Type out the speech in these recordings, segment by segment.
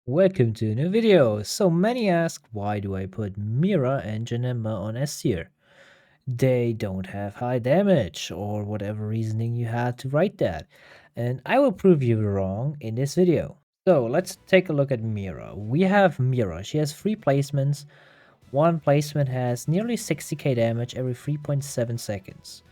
Welcome to a new video. So many ask, why do I put Mira and Janemba on S tier? They don't have high damage, or whatever reasoning you had to write that. And I will prove you wrong in this video. So let's take a look at Mira. We have Mira. She has 3 placements. One placement has nearly 60k damage every 3.7 seconds.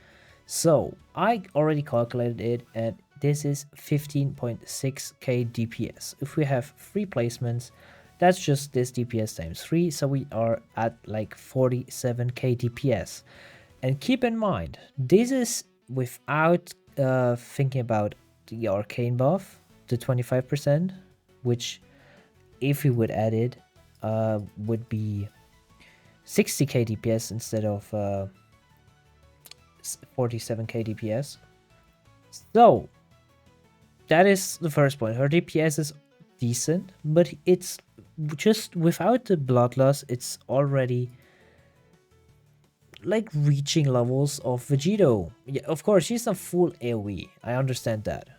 So I already calculated it, and this is 15.6k DPS. If we have 3 placements, that's just this DPS times 3, so we are at like 47k DPS. And keep in mind, this is without thinking about the arcane buff, the 25%, which if we would add it, would be 60k DPS instead of 47k DPS. So that is the first point. Her DPS is decent, but it's just without the bloodlust, it's already like reaching levels of Vegito. Yeah, of course, she's not full AoE. I understand that.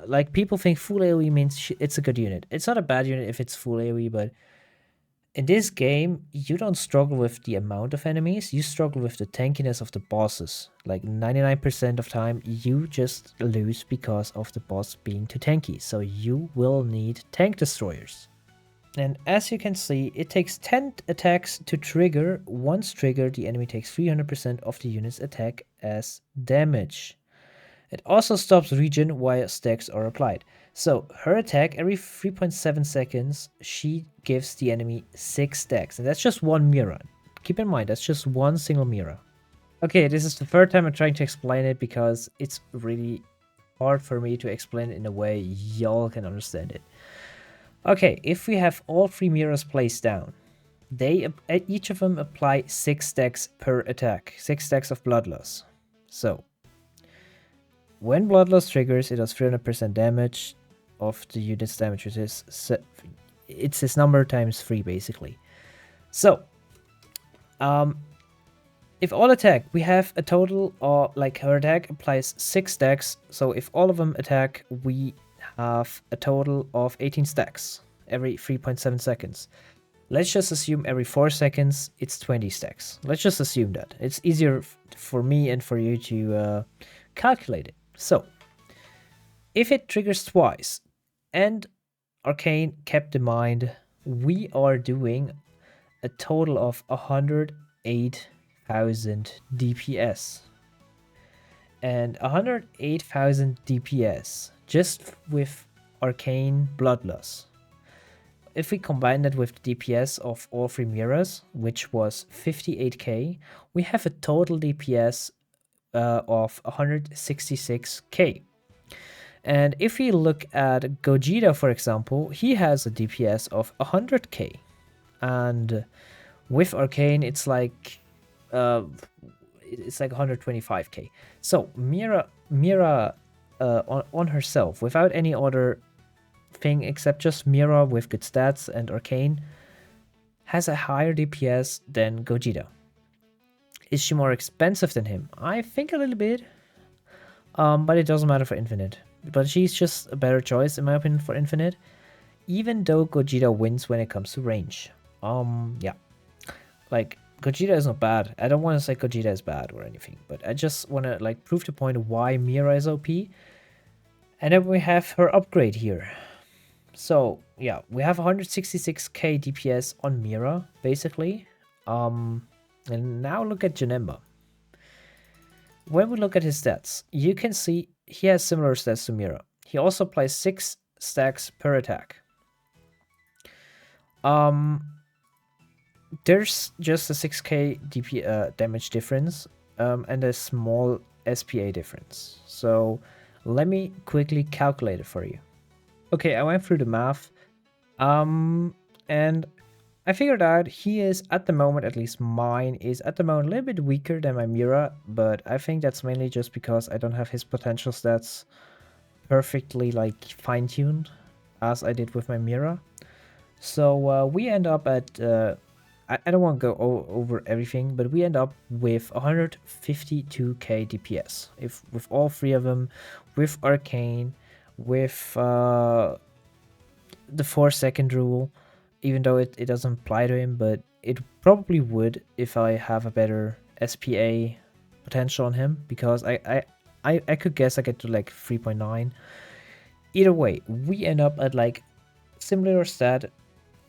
Like, people think full AoE means it's a good unit. It's not a bad unit if it's full AoE, but in this game, you don't struggle with the amount of enemies, you struggle with the tankiness of the bosses. Like 99% of time, you just lose because of the boss being too tanky, so you will need tank destroyers. And as you can see, it takes 10 attacks to trigger. Once triggered, the enemy takes 300% of the unit's attack as damage. It also stops regen while stacks are applied. So her attack, every 3.7 seconds, she gives the enemy 6 stacks. And that's just one Mira. Keep in mind, that's just one single Mira. Okay, this is the third time I'm trying to explain it because it's really hard for me to explain it in a way y'all can understand it. Okay, if we have all 3 Miras placed down, each of them apply 6 stacks per attack, 6 stacks of Bloodlust. So, when Bloodlust triggers, it does 300% damage of the unit's damage, which is it's this number times 3 basically. So, if all attack, we have a total of, like, her attack applies 6 stacks, so if all of them attack, we have a total of 18 stacks every 3.7 seconds. Let's just assume every 4 seconds it's 20 stacks. Let's just assume that. It's easier for me and for you to calculate it. So, if it triggers twice, and Arcane kept in mind, we are doing a total of 108,000 DPS. And 108,000 DPS just with Arcane Bloodlust. If we combine that with the DPS of all 3 Miras, which was 58k, we have a total DPS of 166k. And if we look at Gogeta, for example, he has a DPS of 100k. And with Arcane, it's like 125k. So Mira on herself, without any other thing except just Mira with good stats and Arcane, has a higher DPS than Gogeta. Is she more expensive than him? I think a little bit. But it doesn't matter for Infinite. But she's just a better choice, in my opinion, for Infinite. Even though Gogeta wins when it comes to range. Yeah. Like, Gogeta is not bad. I don't want to say Gogeta is bad or anything, but I just want to, like, prove the point why Mira is OP. And then we have her upgrade here. So, yeah, we have 166k DPS on Mira, basically. And now look at Janemba. When we look at his stats, you can see he has similar stats to Mira. He also applies 6 stacks per attack. There's just a 6k damage difference and a small SPA difference. So let me quickly calculate it for you. Okay, I went through the math, and I figured out he is, at the moment, at least mine is at the moment a little bit weaker than my Mira, but I think that's mainly just because I don't have his potential stats perfectly, like, fine-tuned as I did with my Mira. So we end up at I don't want to go over everything, but we end up with 152k DPS if with all 3 of them, with Arcane, with the 4 second rule, even though it doesn't apply to him, but it probably would if I have a better SPA potential on him, because I could guess I get to like 3.9. Either way, we end up at like similar stat,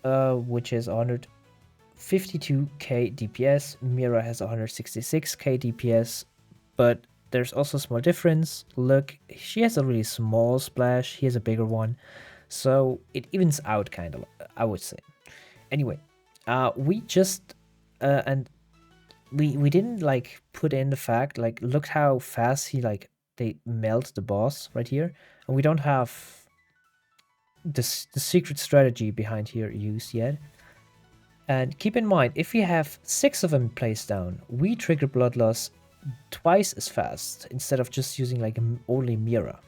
which is 152k DPS. Mira has 166k DPS, but there's also a small difference. Look, she has a really small splash, he has a bigger one, so it evens out kind of, I would say. Anyway, we just and we didn't like put in the fact, like, look how fast he, like, they melt the boss right here, and we don't have the secret strategy behind here used yet. And keep in mind, if we have 6 of them placed down, we trigger blood loss twice as fast instead of just using like only Mira.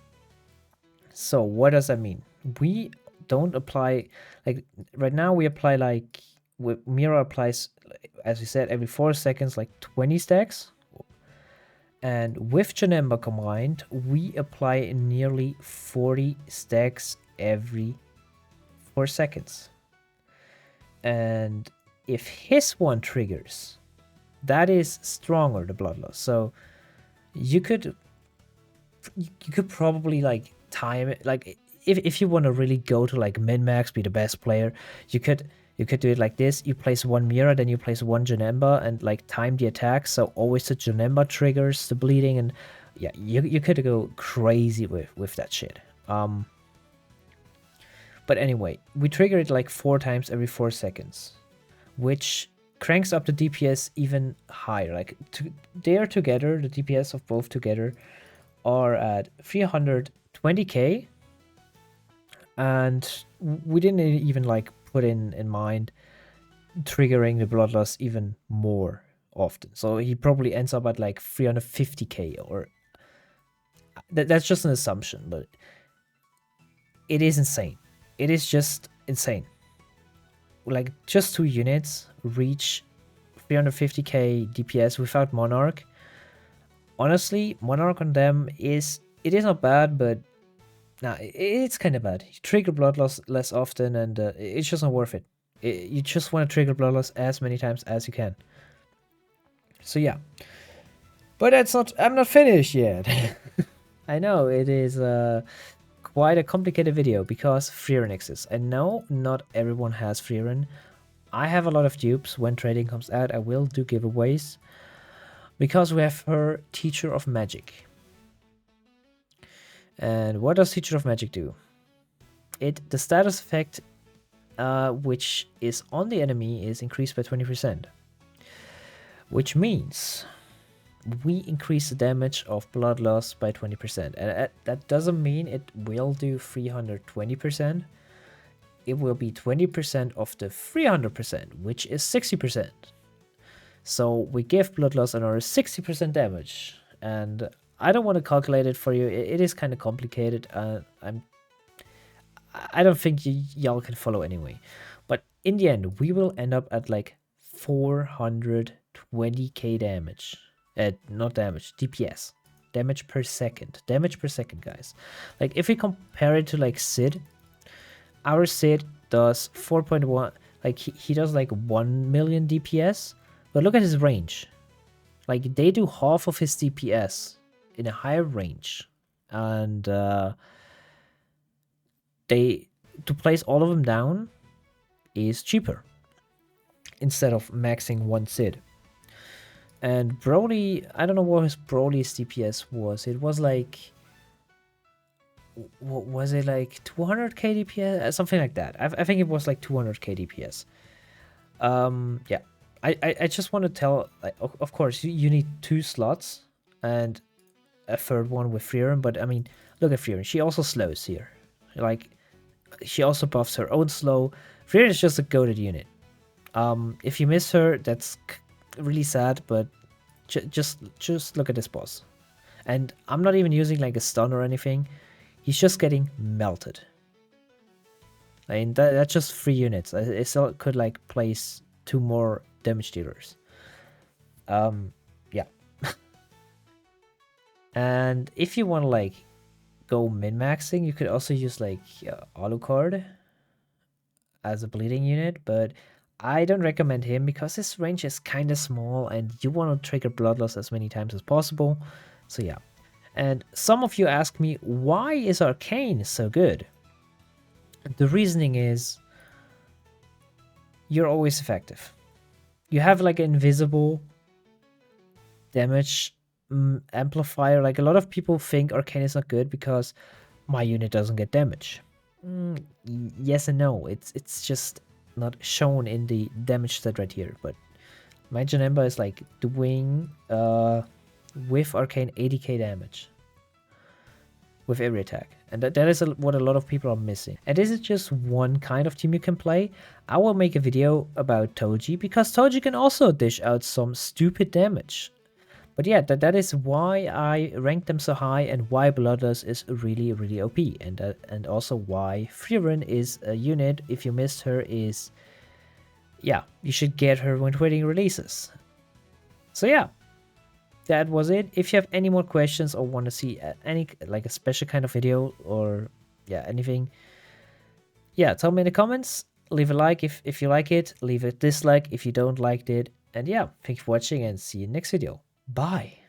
So what does that mean? We don't apply, like, right now we apply like, Mira applies, as we said, every 4 seconds, like 20 stacks. And with Janemba combined, we apply nearly 40 stacks every 4 seconds. And if his one triggers, that is stronger, the blood loss. So you could probably like time it, like, if you want to really go to like min-max, be the best player, you could do it like this. You place one Mira, then you place one Janemba, and like time the attack, so always the Janemba triggers the bleeding. And yeah, you could go crazy with that shit. But anyway, we trigger it like 4 times every 4 seconds, which cranks up the DPS even higher. Like, they are together, the DPS of both together are at 320k, and we didn't even like put in mind triggering the blood loss even more often. So he probably ends up at like 350k, or that's just an assumption, but it is insane. It is just insane. Like, just 2 units reach 350k DPS without Monarch. Honestly, Monarch on them is not bad, but nah, it's kind of bad. You trigger blood loss less often, and it's just not worth it. You just want to trigger blood loss as many times as you can. So yeah, but I'm not finished yet. I know it is quite a complicated video because Frean exists. And no, not everyone has Frean. I have a lot of dupes. When trading comes out, I will do giveaways, because we have her Teacher of Magic. And what does Teacher of Magic do? The status effect, which is on the enemy, is increased by 20%. Which means we increase the damage of blood loss by 20%. And that doesn't mean it will do 320%. It will be 20% of the 300%, which is 60%. So we give blood loss another 60% damage. And I don't want to calculate it for you. It is kind of complicated. I don't think y'all can follow anyway. But in the end, we will end up at like 420k damage. Not damage, DPS. Damage per second. Damage per second, guys. Like, if we compare it to like Sid, our Sid does 4.1. Like, he does like 1 million DPS. But look at his range. Like, they do half of his DPS in a higher range. And to place all of them down is cheaper, instead of maxing one Sid. And Broly, I don't know what his Broly's DPS was. It was like, what was it, like 200k DPS? Something like that. I think it was like 200k DPS. Yeah. I just want to tell, like, of course, you need 2 slots and a third one with Frean, but I mean, look at Frean. She also slows here. Like, she also buffs her own slow. Frean is just a goated unit. If you miss her, that's really sad, but just look at this boss. And I'm not even using like a stun or anything. He's just getting melted. I mean, that's just 3 units. I still could like place 2 more damage dealers. Yeah. And if you want to like go min-maxing, you could also use like Alucard. as a bleeding unit, but I don't recommend him because his range is kind of small and you want to trigger bloodlust as many times as possible. So yeah. And some of you ask me, why is Arcane so good? The reasoning is you're always effective. You have like an invisible damage amplifier. Like a lot of people think Arcane is not good because my unit doesn't get damage. Yes and no. It's just not shown in the damage stat right here. But my Janemba is like doing with Arcane 80k damage with every attack. And that is what a lot of people are missing. And this is just one kind of team you can play. I will make a video about Toji because Toji can also dish out some stupid damage. But yeah, that is why I rank them so high and why Bloodlust is really, really OP. And also why Frean is a unit, if you missed her, is... yeah, you should get her when waiting releases. So yeah, that was it. If you have any more questions or want to see any like a special kind of video or yeah, anything, yeah, tell me in the comments. Leave a like if you like it, leave a dislike if you don't like it, and yeah, thank you for watching and see you next video. Bye.